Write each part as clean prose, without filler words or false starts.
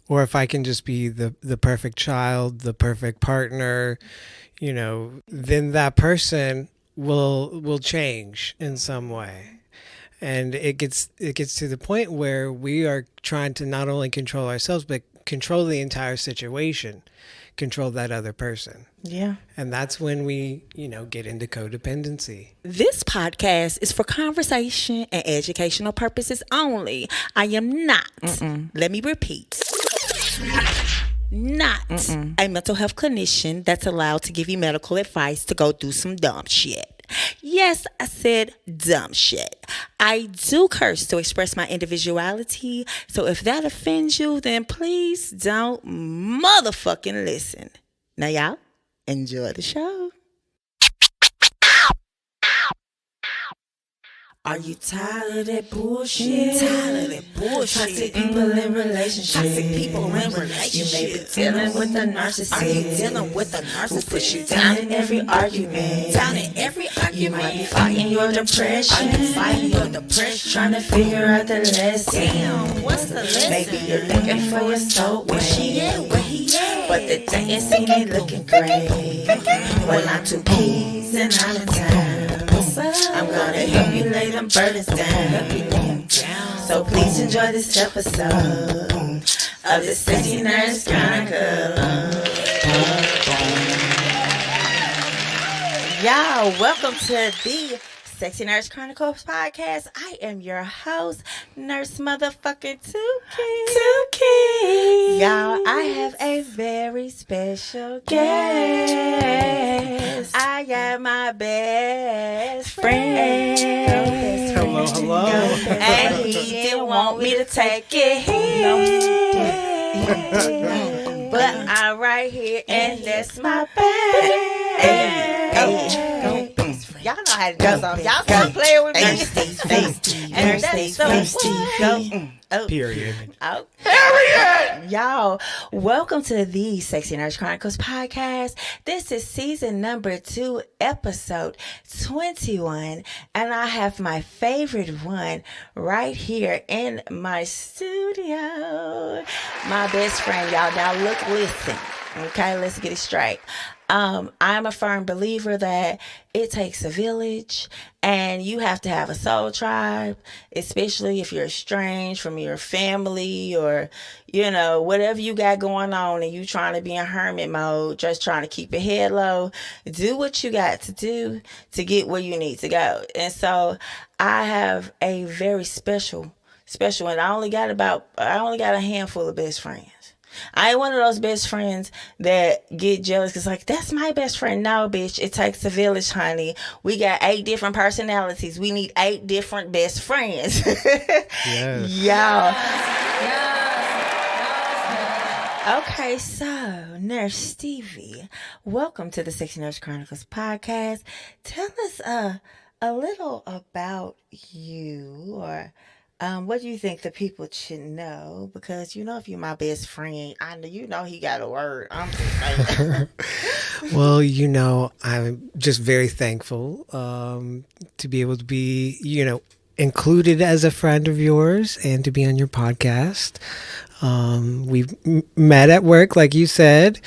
or if I can just be the perfect child, the perfect partner, then that person will change in some way. And it gets to the point where we are trying to not only control ourselves but control the entire situation, control that other person. Yeah. And that's when we, get into codependency. This podcast is for conversation and educational purposes only. I am not, let me repeat, not a mental health clinician that's allowed to give you medical advice to go do some dumb shit. Yes, I said dumb shit. I do curse to express my individuality, so if that offends you, then please don't motherfucking listen. Now, y'all, enjoy the show. Are you tired of that bullshit? Toxic people in relationships. You may be dealing with a narcissist. Are you dealing with a narcissist who puts you down in every argument? You might be fighting your depression. Trying to figure out the lesson. Damn, what's the lesson? Maybe you're looking for your soul. Where she at? Where he at? But the dating scene ain't looking great. Well, I'm two peas and I'm in town. I'm gonna help you lay them burdens down. So please enjoy this episode of the Sexy Nurse Chronicles. Y'all, welcome to the Sexy Nurse Chronicles podcast. I am your host, Nurse Motherfucking Tuki. Y'all, I have a very special guest. I got my best friend. Hello. And he didn't want me to take it here. But I'm right here, and that's my best. Y'all know how to do something. Y'all stop playing with me. And that's so Period. Oh. Period. Y'all, welcome to the Sexy Nurse Chronicles podcast. This is season number 2, episode 21. And I have my favorite one right here in my studio. My best friend, y'all. Now look, listen. Okay, let's get it straight. I'm a firm believer that it takes a village and you have to have a soul tribe, especially if you're estranged from your family or, whatever you got going on and you trying to be in hermit mode, just trying to keep your head low. Do what you got to do to get where you need to go. And so I have a very special, and I only got a handful of best friends. I ain't one of those best friends that get jealous because that's my best friend. No, bitch, it takes a village, honey. We got 8 different personalities. We need 8 different best friends. Yes. Y'all. Okay, so Nurse Stevie, welcome to the Sexy Nurse Chronicles podcast. Tell us a little about you, or what do you think the people should know? Because if you're my best friend, I know he got a word. I'm just saying. Well, I'm just very thankful to be able to be, included as a friend of yours and to be on your podcast. We've met at work, like you said,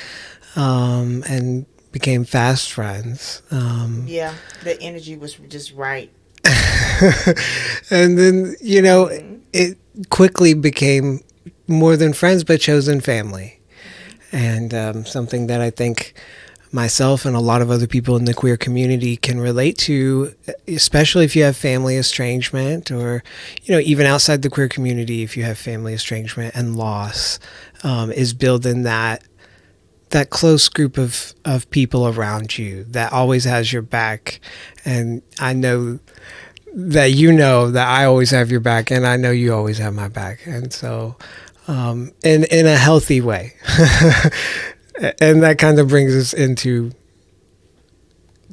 and became fast friends. Yeah, the energy was just right. And then, it quickly became more than friends, but chosen family. And something that I think myself and a lot of other people in the queer community can relate to, especially if you have family estrangement or, even outside the queer community, if you have family estrangement and loss, is building that close group of people around you that always has your back. And I know that I always have your back, and I know you always have my back. And so, in a healthy way. And that kind of brings us into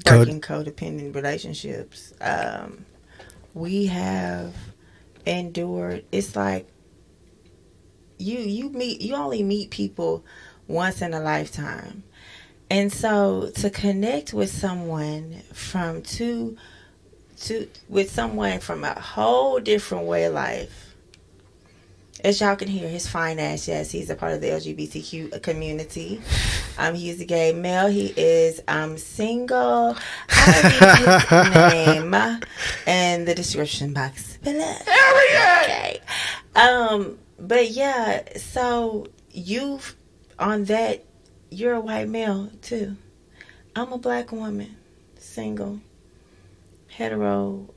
breaking codependent relationships. We have endured. It's like you only meet people once in a lifetime, and so to connect with someone from with someone from a whole different way of life, As y'all can hear, his fine ass, yes, he's a part of the LGBTQ community. He's a gay male. He is single. I will leave his name in the description box below. Okay. But yeah, so you're a white male too. I'm a black woman, single, hetero,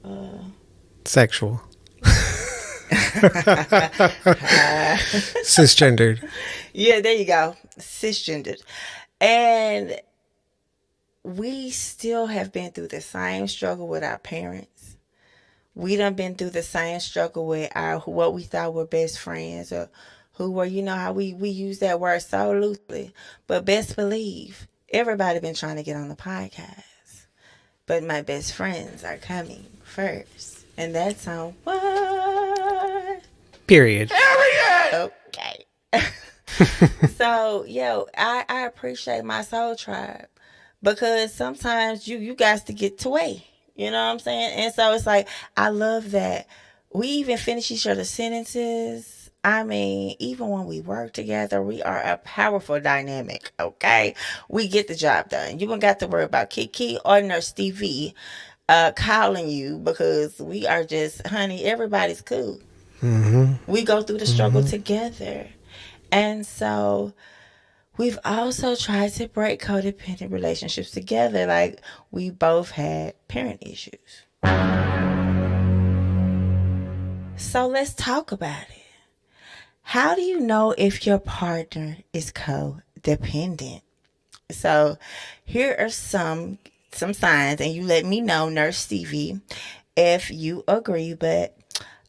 sexual. Cisgendered. Yeah, there you go. Cisgendered. And we still have been through the same struggle with our parents. We done been through the same struggle with what we thought were best friends, or who were, how we use that word so loosely. But best believe, everybody been trying to get on the podcast. But my best friends are coming first. And that's on what? Period. Okay. So, I appreciate my soul tribe, because sometimes you guys to get to way. You know what I'm saying? And so it's like, I love that we even finish each other's sentences. I mean, even when we work together, we are a powerful dynamic, okay? We get the job done. You don't got to worry about KEKE or Nurse Stevie calling you, because we are just, honey, everybody's cool. Mm-hmm. We go through the struggle together. And so we've also tried to break codependent relationships together. Like, we both had parent issues. So let's talk about it. How do you know if your partner is codependent? So here are some signs, and you let me know, Nurse Stevie, if you agree. But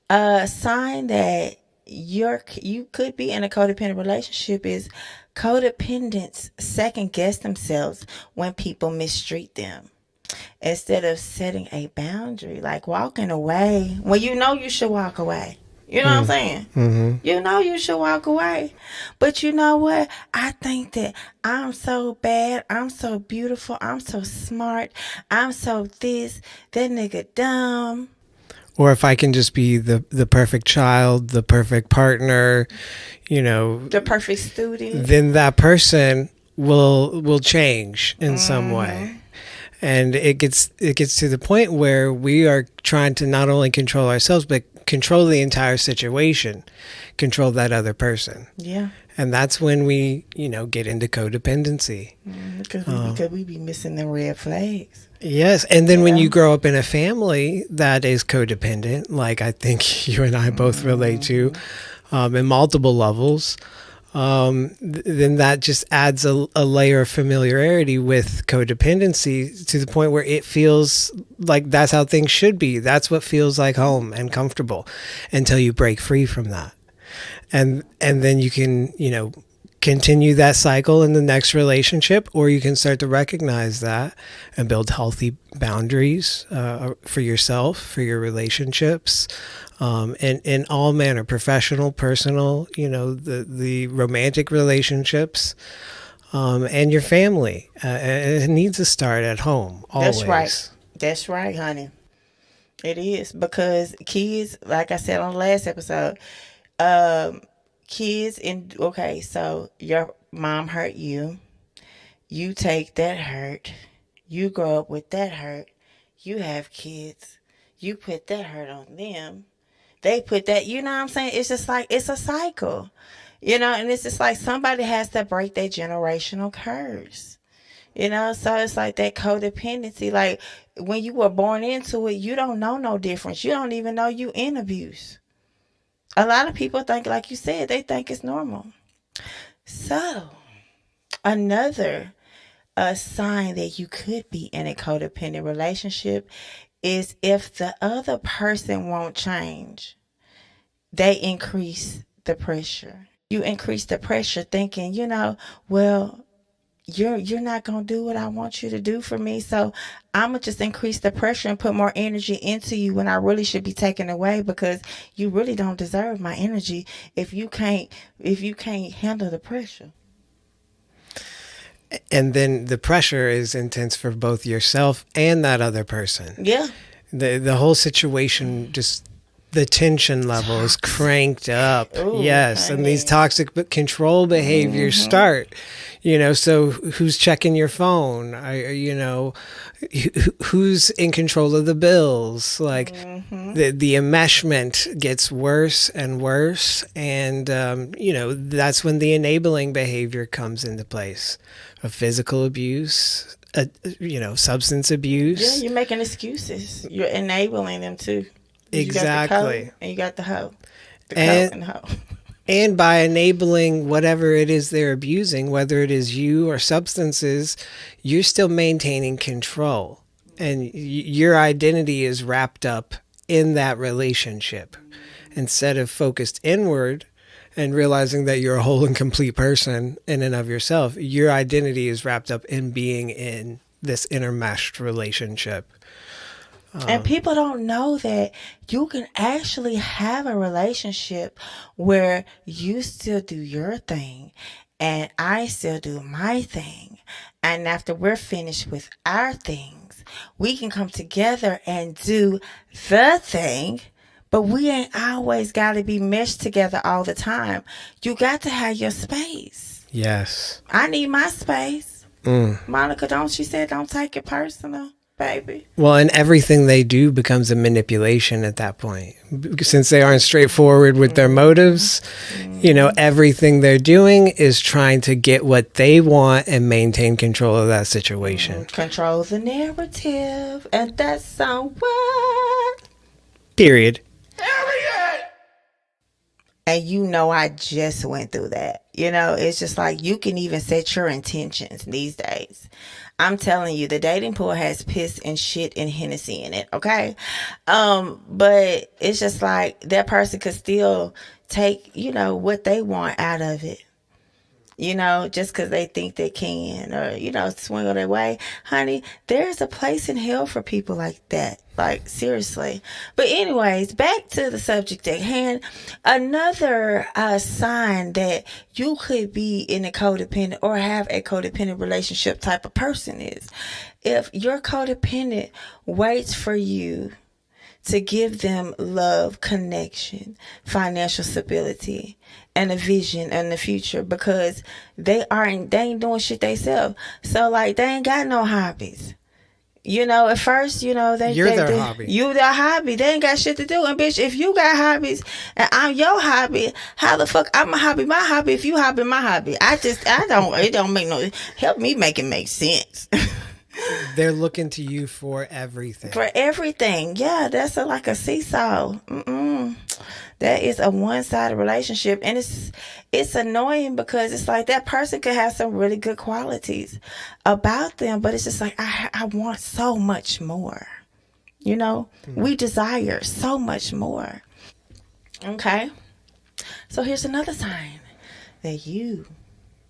a sign that you could be in a codependent relationship is codependents second guess themselves when people mistreat them, instead of setting a boundary, like walking away when you know you should walk away. You know what I'm saying? Mm-hmm. You know you should walk away. But you know what? I think that I'm so bad. I'm so beautiful. I'm so smart. I'm so this. That nigga dumb. Or if I can just be the perfect child, the perfect partner, the perfect student, then that person will change in some way. And it gets to the point where we are trying to not only control ourselves, but control the entire situation, control that other person. Yeah. And that's when we, get into codependency. Because we be missing the red flags. Yes. And then when you grow up in a family that is codependent, like I think you and I both relate to, in multiple levels, then that just adds a layer of familiarity with codependency, to the point where it feels like that's how things should be. That's what feels like home and comfortable, until you break free from that. And then you can, continue that cycle in the next relationship, or you can start to recognize that and build healthy boundaries for yourself, for your relationships, and in all manner, professional, personal, the romantic relationships, and your family. And it needs to start at home, always. That's right, honey. It is, because kids, like I said on the last episode, so your mom hurt you. You take that hurt. You grow up with that hurt. You have kids. You put that hurt on them. They put that, you know what I'm saying? It's just like, it's a cycle, and it's just like somebody has to break that generational curse, so it's like that codependency. Like, when you were born into it, you don't know no difference. You don't even know you in abuse. A lot of people think, like you said, they think it's normal. So, another sign that you could be in a codependent relationship is if the other person won't change, they increase the pressure. You increase the pressure thinking, well, you're not going to do what I want you to do for me. So I'm going to just increase the pressure and put more energy into you when I really should be taken away, because you really don't deserve my energy if you can't handle the pressure. And then the pressure is intense for both yourself and that other person. Yeah. The whole situation just the tension level is cranked up. Ooh, yes. honey. And these toxic control behaviors start, so who's checking your phone? Who's in control of the bills? Like the enmeshment gets worse and worse. And, that's when the enabling behavior comes into place of physical abuse, substance abuse. Yeah, you're making excuses. You're enabling them too. Exactly. You got the hoe. The coat and the hoe. And by enabling whatever it is they're abusing, whether it is you or substances, you're still maintaining control. And your identity is wrapped up in that relationship. Instead of focused inward and realizing that you're a whole and complete person in and of yourself, your identity is wrapped up in being in this intermeshed relationship. And people don't know that you can actually have a relationship where you still do your thing and I still do my thing. And after we're finished with our things, we can come together and do the thing. But we ain't always got to be meshed together all the time. You got to have your space. Yes. I need my space. Monica, don't take it personal. Baby. Well, and everything they do becomes a manipulation at that point. Since they aren't straightforward with their motives, everything they're doing is trying to get what they want and maintain control of that situation. Control the narrative. And that's on what? Period. And I just went through that. It's just like you can even set your intentions these days. I'm telling you, the dating pool has piss and shit and Hennessy in it, okay? But it's just like that person could still take, what they want out of it. Just because they think they can or, swing on their way. Honey, there's a place in hell for people like that. Like, seriously. But anyways, back to the subject at hand. Another sign that you could be in a codependent or have a codependent relationship type of person is if your codependent waits for you to give them love, connection, financial stability, and a vision in the future because they ain't doing shit themselves. So like they ain't got no hobbies. At first, you're their hobby. You their hobby. They ain't got shit to do. And bitch, if you got hobbies and I'm your hobby, how the fuck I'm a hobby my hobby if you hobby my hobby? It don't make no help me make it make sense. They're looking to you for everything. For everything. Yeah, that's like a seesaw. That is a one-sided relationship. And it's annoying because it's like that person could have some really good qualities about them, but it's just like, I want so much more. We desire so much more. Okay. So here's another sign that you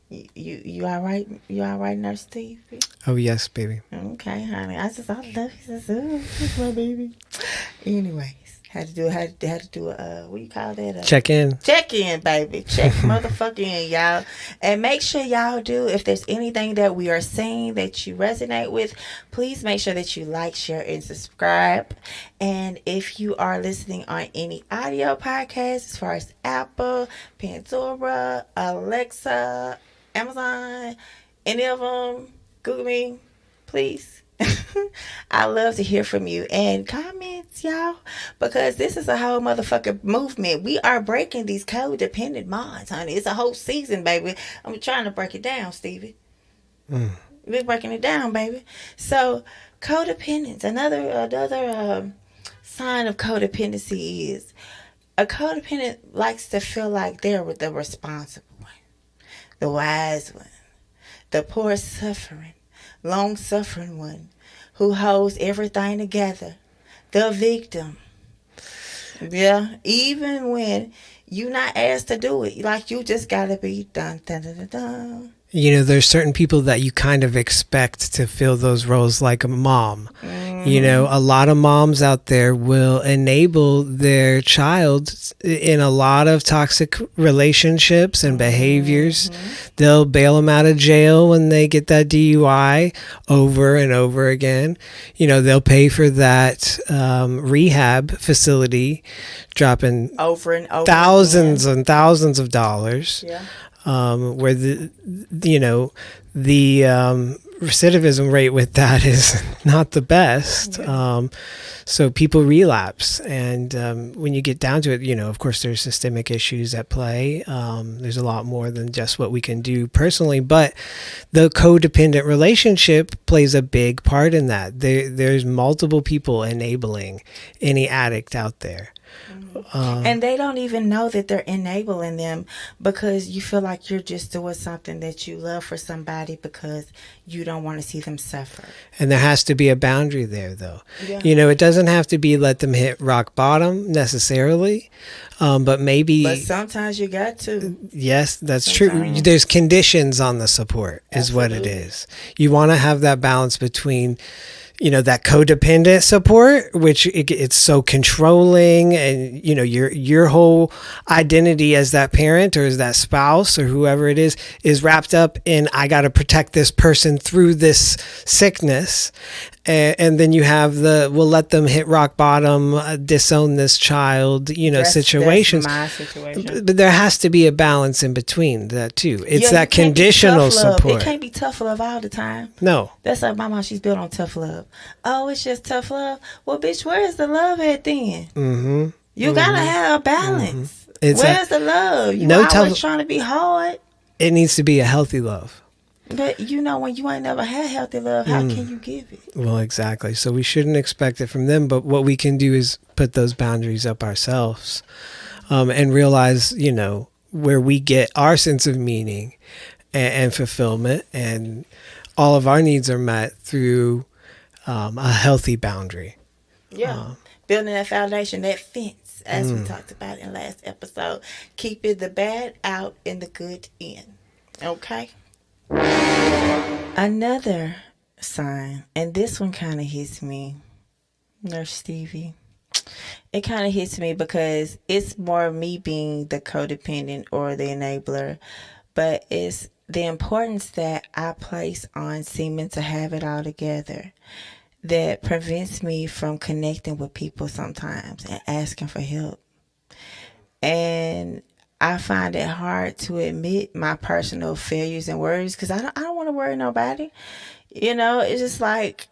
all right? You all right, Nurse Stevie? Oh, yes, baby. Okay, honey. I love you. That's my baby. Anyways, had to do what you call that? Check in. Check in, baby. Check motherfucking in, y'all. And make sure y'all do, if there's anything that we are saying that you resonate with, please make sure that you like, share, and subscribe. And if you are listening on any audio podcasts, as far as Apple, Pandora, Alexa, Amazon, any of them, Google me, please. I love to hear from you and comments, y'all, because this is a whole motherfucking movement. We are breaking these codependent minds, honey. It's a whole season, baby. I'm trying to break it down, Stevie. We're breaking it down, baby. So, codependence. Another sign of codependency is a codependent likes to feel like they're the responsible one, the wise one, the poor suffering, long-suffering one who holds everything together, the victim. Yeah, even when you're not asked to do it, like you just gotta be dun dun dun dun dun. There's certain people that you kind of expect to fill those roles, like a mom. A lot of moms out there will enable their child in a lot of toxic relationships and behaviors. They'll bail them out of jail when they get that DUI over and over again. They'll pay for that rehab facility, dropping over and over thousands and thousands of dollars. Yeah. Where the recidivism rate with that is not the best. Yeah. So people relapse. And when you get down to it, of course, there's systemic issues at play. There's a lot more than just what we can do personally. But the codependent relationship plays a big part in that. There's multiple people enabling any addict out there. And they don't even know that they're enabling them, because you feel like you're just doing something that you love for somebody because you don't want to see them suffer. And there has to be a boundary there, though. Yeah. It doesn't have to be let them hit rock bottom necessarily, but maybe. But sometimes you got to. Yes, that's true. There's conditions on the support, is what it is. You want to have that balance between that codependent support, which it's so controlling, and your whole identity as that parent or as that spouse or whoever it is wrapped up in, I got to protect this person through this sickness. And then you have we'll let them hit rock bottom, disown this child, situations. That's my situation. But there has to be a balance in between that too. It's that conditional support. It can't be tough love all the time. No. That's like my mom. She's built on tough love. Oh, it's just tough love. Well, bitch, where is the love at then? Mm-hmm. You gotta have a balance. Where's the love? You always trying to be hard. It needs to be a healthy love. But when you ain't never had healthy love, how can you give it? Well, exactly. So we shouldn't expect it from them. But what we can do is put those boundaries up ourselves, and realize, where we get our sense of meaning and fulfillment, and all of our needs are met through a healthy boundary. Yeah. Building that foundation, that fence, as we talked about in last episode. Keeping the bad out and the good in. Okay? Another sign, and this one kind of hits me, Nurse Stevie. It kind of hits me because it's more me being the codependent or the enabler, but it's the importance that I place on seeming to have it all together that prevents me from connecting with people sometimes and asking for help. And I find it hard to admit my personal failures and worries because I don't want to worry nobody. It's just like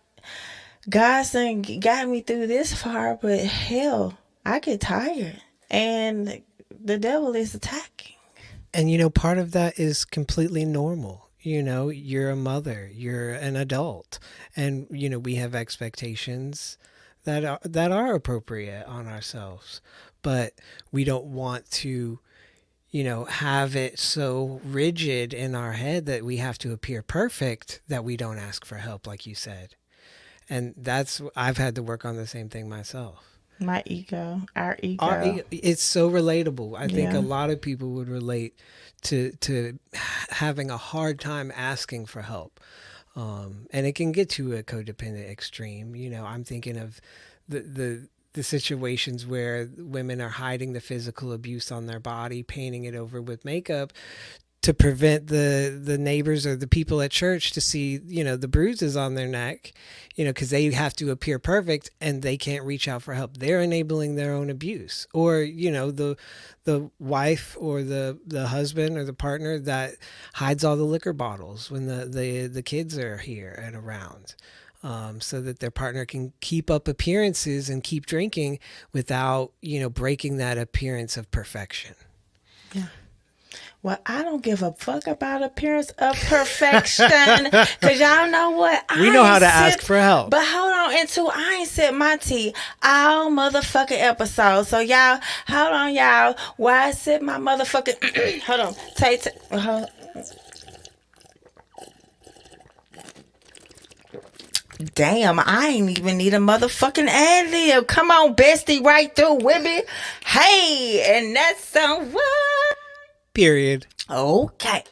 God's got me through this far, but hell, I get tired and the devil is attacking. And part of that is completely normal. You're a mother, you're an adult, and we have expectations that are appropriate on ourselves, but we don't want to have it so rigid in our head that we have to appear perfect that we don't ask for help, like you said. And I've had to work on the same thing myself. My ego, our ego. It's so relatable. I think a lot of people would relate to having a hard time asking for help. And it can get to a codependent extreme. I'm thinking of the situations where women are hiding the physical abuse on their body, painting it over with makeup to prevent the neighbors or the people at church to see, the bruises on their neck, because they have to appear perfect and they can't reach out for help. They're enabling their own abuse. Or, the wife or the husband or the partner that hides all the liquor bottles when the kids are here and around. So that their partner can keep up appearances and keep drinking without, breaking that appearance of perfection. Yeah. Well, I don't give a fuck about appearance of perfection because y'all know what? We know how to ask for help. But hold on, and two, I ain't sip my tea all motherfucking episode. So y'all, hold on, y'all. Why I sip my motherfucking... hold on. Damn, I ain't even need a motherfucking ad-lib. Come on, bestie, right through with me. Hey, and that's what? Period. Okay.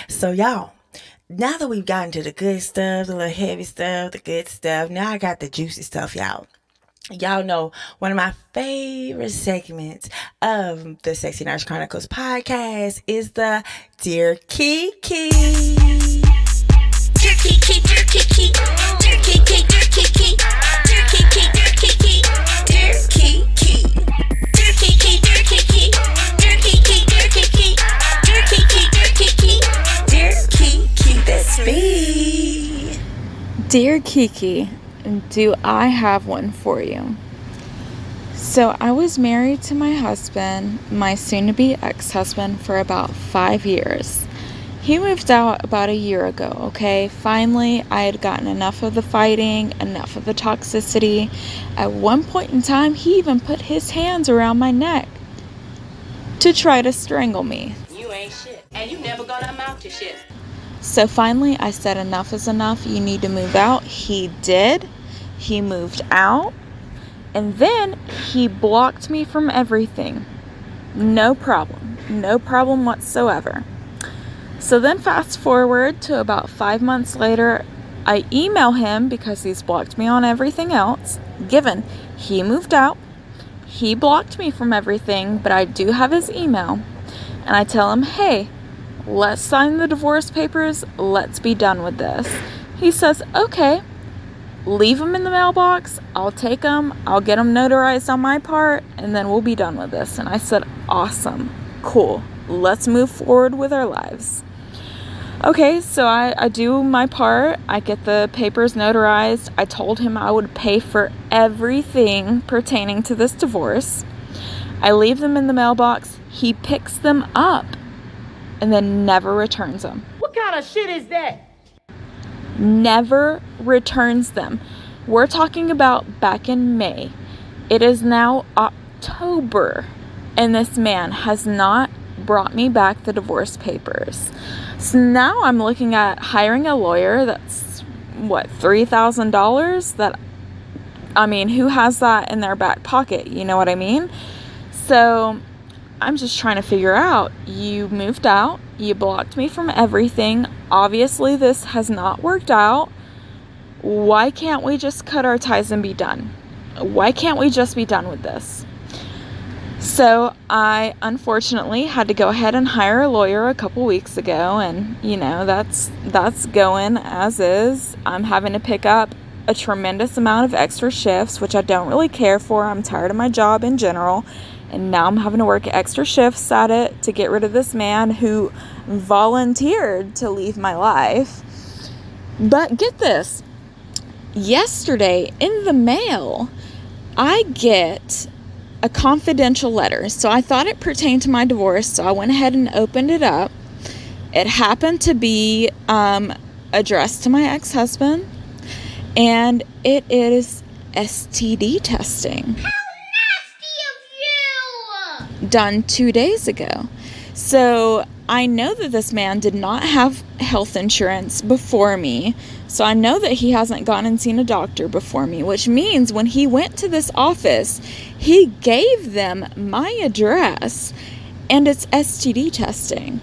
So, y'all, now that we've gotten to the good stuff, the little heavy stuff, the good stuff, now I got the juicy stuff, y'all. Y'all know one of my favorite segments of the Sexy Nurse Chronicles podcast is the Dear KEKE. Dear KEKE, Dear KEKE, Dear KEKE, Dear KEKE, Dear KEKE, Dear KEKE, Dear KEKE, Dear KEKE, Dear KEKE, Dear KEKE, Dear KEKE, Dear KEKE, Dear KEKE, Dear KEKE, that's me. Dear KEKE, do I have one for you? So I was married to my husband, my soon-to-be ex-husband, for about 5 years. He moved out about a year ago, okay? Finally, I had gotten enough of the fighting, enough of the toxicity. At one point in time, he even put his hands around my neck to try to strangle me. You ain't shit, and you never gonna amount to shit. So finally, I said enough is enough. You need to move out. He did. He moved out. And then he blocked me from everything. No problem. No problem whatsoever. So then fast forward to about 5 months later, I email him because he's blocked me on everything else. Given he moved out, he blocked me from everything, but I do have his email. And I tell him, hey, let's sign the divorce papers. Let's be done with this. He says, okay, leave them in the mailbox. I'll take them. I'll get them notarized on my part, and then we'll be done with this. And I said, awesome, cool. Let's move forward with our lives. Okay, so I do my part. I get the papers notarized. I told him I would pay for everything pertaining to this divorce. I leave them in the mailbox. He picks them up and then never returns them. What kind of shit is that? Never returns them. We're talking about back in May. It is now October, and this man has not brought me back the divorce papers. So now I'm looking at hiring a lawyer. That's $3,000. That, I mean, who has that in their back pocket? You know what I mean? So I'm just trying to figure out, you moved out, you blocked me from everything. Obviously, this has not worked out. Why can't we just cut our ties and be done? Why can't we just be done with this? So I unfortunately had to go ahead and hire a lawyer a couple weeks ago, and that's going as is. I'm having to pick up a tremendous amount of extra shifts, which I don't really care for. I'm tired of my job in general. And now I'm having to work extra shifts at it to get rid of this man who volunteered to leave my life. But get this. Yesterday in the mail, I get a confidential letter. So I thought it pertained to my divorce, so I went ahead and opened it up. It happened to be addressed to my ex-husband, and it is STD testing. Done 2 days ago. So I know that this man did not have health insurance before me. So I know that he hasn't gone and seen a doctor before me, which means when he went to this office, he gave them my address, and it's STD testing.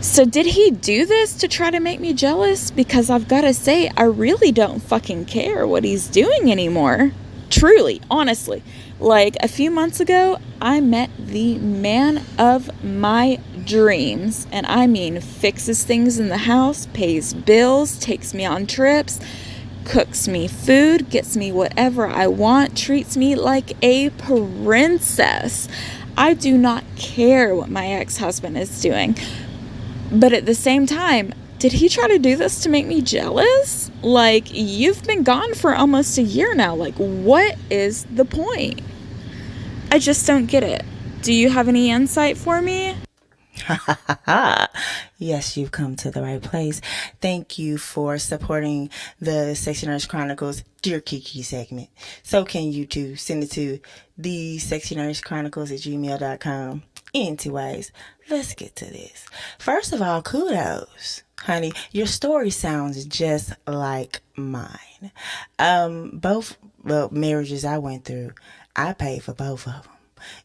So did he do this to try to make me jealous? Because I've got to say, I really don't fucking care what he's doing anymore. Truly, honestly. Like a few months ago, I met the man of my dreams. And I mean, fixes things in the house, pays bills, takes me on trips, cooks me food, gets me whatever I want, treats me like a princess. I do not care what my ex-husband is doing. But at the same time, did he try to do this to make me jealous? Like, you've been gone for almost a year now. Like, what is the point? I just don't get it. Do you have any insight for me? Yes, you've come to the right place. Thank you for supporting the Sexy Nurse Chronicles Dear KEKE segment. So can you too. Send it to THESEXYNURSECHRONICLES@gmail.com. Anyways, let's get to this. First of all, kudos. Honey, your story sounds just like mine. Both marriages I went through, I paid for both of them.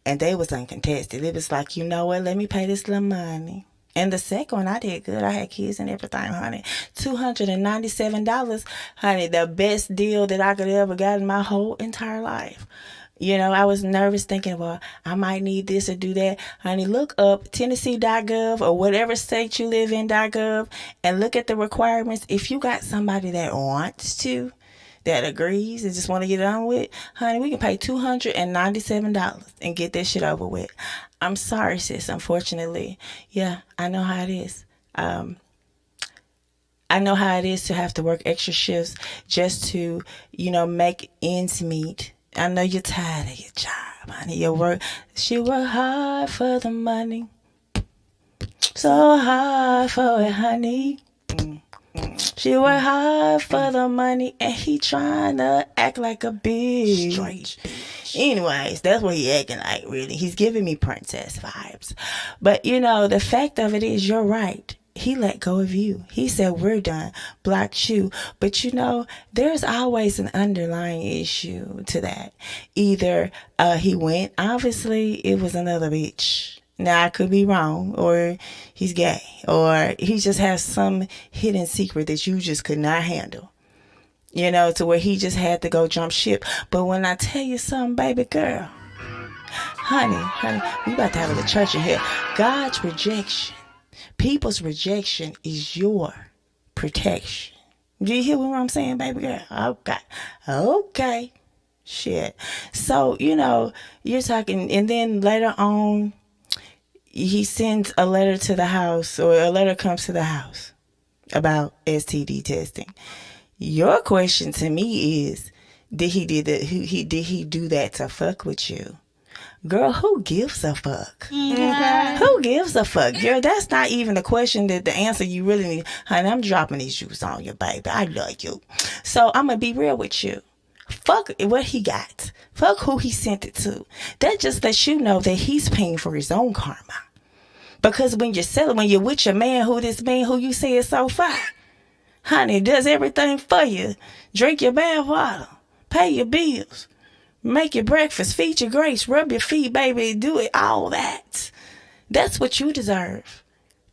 And they was uncontested. It was like, you know what, let me pay this little money. And the second one, I did good. I had kids and everything, honey. $297, honey, the best deal that I could ever got in my whole entire life. You know, I was nervous thinking, well, I might need this or do that. Honey, look up Tennessee.gov or whatever state you live in.gov and look at the requirements. If you got somebody that wants to, that agrees and just want to get it on with, honey, we can pay $297 and get that shit over with. I'm sorry, sis. Unfortunately, yeah, I know how it is. I know how it is to have to work extra shifts just to, you know, make ends meet. I know you're tired of your job, honey. She work hard for the money, so hard for it, honey. She work hard for the money, and he trying to act like a bitch. Straight bitch. Anyways, that's what he acting like, really. He's giving me princess vibes. But, you know, the fact of it is, you're right. He let go of you. He said, we're done. Blocked you. But, you know, there's always an underlying issue to that. Either he went, obviously, it was another bitch. Now, I could be wrong, or he's gay, or he just has some hidden secret that you just could not handle, you know, to where he just had to go jump ship. But when I tell you something, baby girl, honey, we about to have a little church in here. God's rejection, people's rejection is your protection. Do you hear what I'm saying, baby girl? Okay. Shit. So, you know, you're talking, and then later on, he sends a letter to the house, or a letter comes to the house about STD testing. Your question to me is, did he do that to fuck with you? Girl, who gives a fuck? Mm-hmm. Who gives a fuck? Girl, that's not even the question, that the answer you really need. Honey, I'm dropping these juice on you, baby. I love you. So I'm going to be real with you. Fuck what he got. Fuck who he sent it to. That just lets you know that he's paying for his own karma. Because when you're with your man, who you say is so fine, honey, does everything for you. Drink your bath water, pay your bills, make your breakfast, feed your grace, rub your feet, baby, do it, all that. That's what you deserve.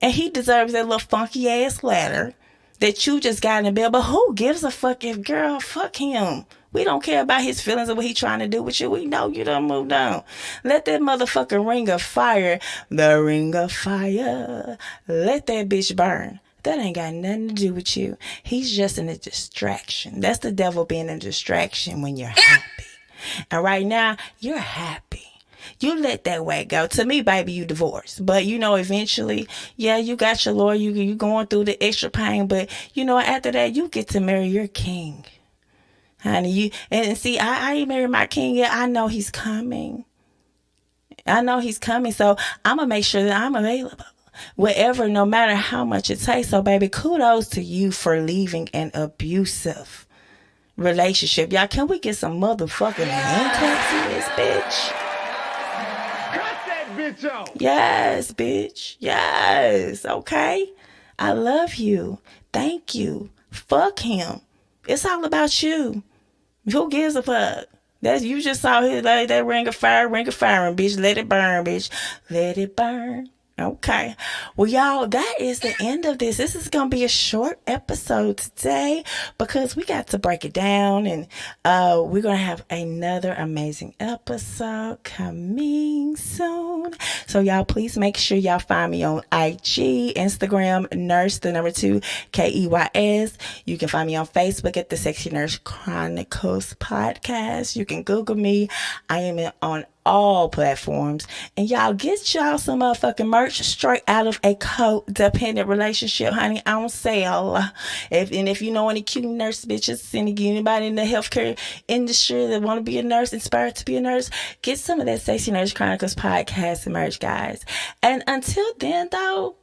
And he deserves that little funky ass letter that you just got in the bed. But who gives a fuck if, girl, fuck him. We don't care about his feelings or what he trying to do with you. We know you done moved on. Let that motherfucking ring of fire, the ring of fire, let that bitch burn. That ain't got nothing to do with you. He's just in a distraction. That's the devil being a distraction when you're happy. And right now, you're happy. You let that way go. To me, baby, you divorced. But, you know, eventually, yeah, you got your lawyer. You going through the extra pain. But, you know, after that, you get to marry your king. Honey, and see, I ain't married my king yet. I know he's coming. So I'm going to make sure that I'm available. Whatever, no matter how much it takes. So, baby, kudos to you for leaving an abusive relationship. Y'all, can we get some motherfucking handcuffs in this bitch? Cut that bitch off. Yes, bitch. Yes. Okay. I love you. Thank you. Fuck him. It's all about you. Who gives a fuck? You just saw his like that ring of fire, bitch. Let it burn, bitch. Let it burn. Okay. Well, y'all, that is the end of this. This is going to be a short episode today because we got to break it down, and we're going to have another amazing episode coming soon. So y'all, please make sure y'all find me on IG, Instagram, nurse, the number 2, KEYS. You can find me on Facebook at the Sexy Nurse Chronicles Podcast. You can Google me. I am on all platforms, and y'all get y'all some motherfucking merch straight out of a codependent relationship, honey, on sale. If you know any cute nurse bitches, anybody in the healthcare industry that want to be a nurse, inspired to be a nurse, get some of that Sexy Nurse Chronicles podcast merch, guys. And until then, though,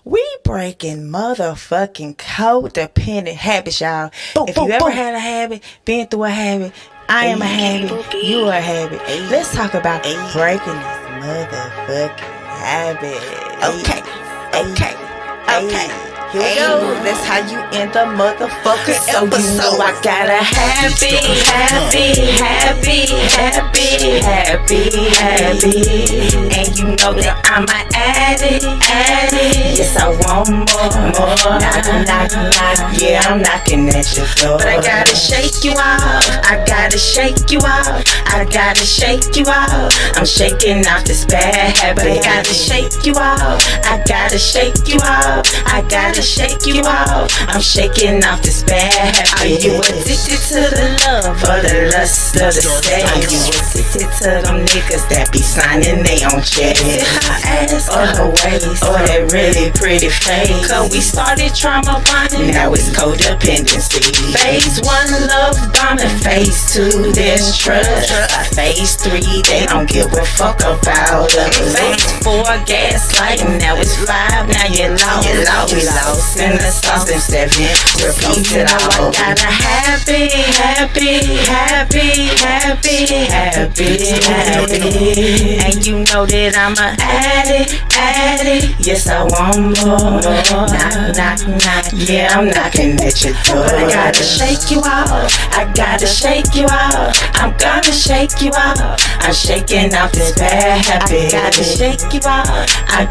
we breaking motherfucking codependent habits, y'all. If you ever had a habit, been through a habit, I am a habit, you are a habit. Let's talk about breaking this motherfucking habit. Okay. Here we go. That's how you end the motherfucker. So you know I gotta happy. And you know that I'm an addict. Yes, I want more. Knock. Yeah, I'm knocking at your door. But I gotta shake you off. I'm shaking off this bad habit. I gotta shake you off. I'm shaking off this bad habit. Are you addicted to the love or the lust of the sex? Are you addicted to them niggas that be signing they own checks? Is it her ass or her waist or that really pretty face? Cause we started trauma bonding, now it's codependency. Phase 1, love bombing. Phase 2, there's trust. Phase 3, they don't give a fuck about us. Phase 4, gaslighting. Now it's 5, now you're lost. We lost in the sauce. And 7, repeat it all. I gotta happy. And you know that I'm an addict. Yes, I want more. Knock. Yeah, I'm knocking at your door. But I gotta shake you off. I'm gonna shake you off. I'm shaking off this bad habit. I gotta shake you off. I'm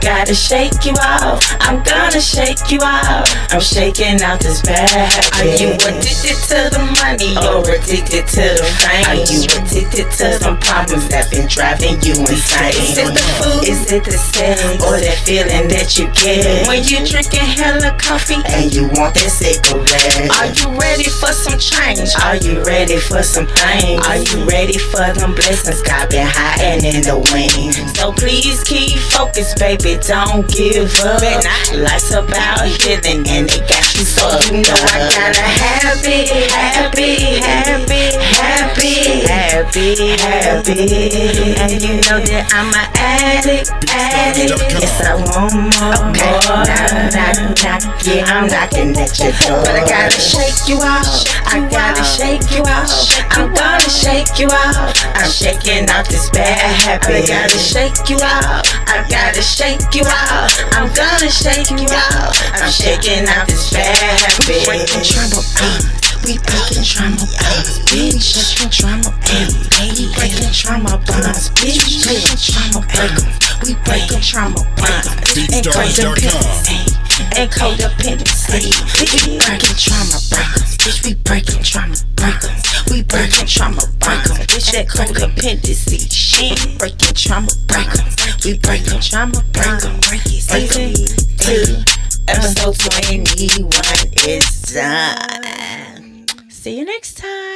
gonna shake you off. I'm shaking out this bad habit. Are you addicted to the money or addicted to the fame? Are you addicted to some problems that been driving you insane? Is it the food? Is it the sex? Or that feeling that you get when you drinking hella coffee and you want that cigarette? Are you ready for some change? Are you ready for some pain? Are you ready for them blessings God been hiding in the wings? So please keep focused, baby, don't give up. Life's about healing and it got you fucked. You know I gotta happy. And you know that I'm an addict. Yes, I want more. Knock. Yeah, I'm knocking at your door. But I gotta shake you off. I'm gonna shake you off. I'm shaking off this bad habit. I gotta shake you off. I'm gonna shake you off. I'm shaking off this bad habit. We breaking trauma bonds, bitch. Trauma bonds, we breaking trauma bonds, bitch. We breaking trauma bonds, and codependency. We breaking trauma bonds, bitch. We breaking trauma breakers. We breaking trauma breakers, bitch. That codependency shit. Breaking trauma breakers. We breaking trauma breakers. Season 2, episode 21 is done. See you next time.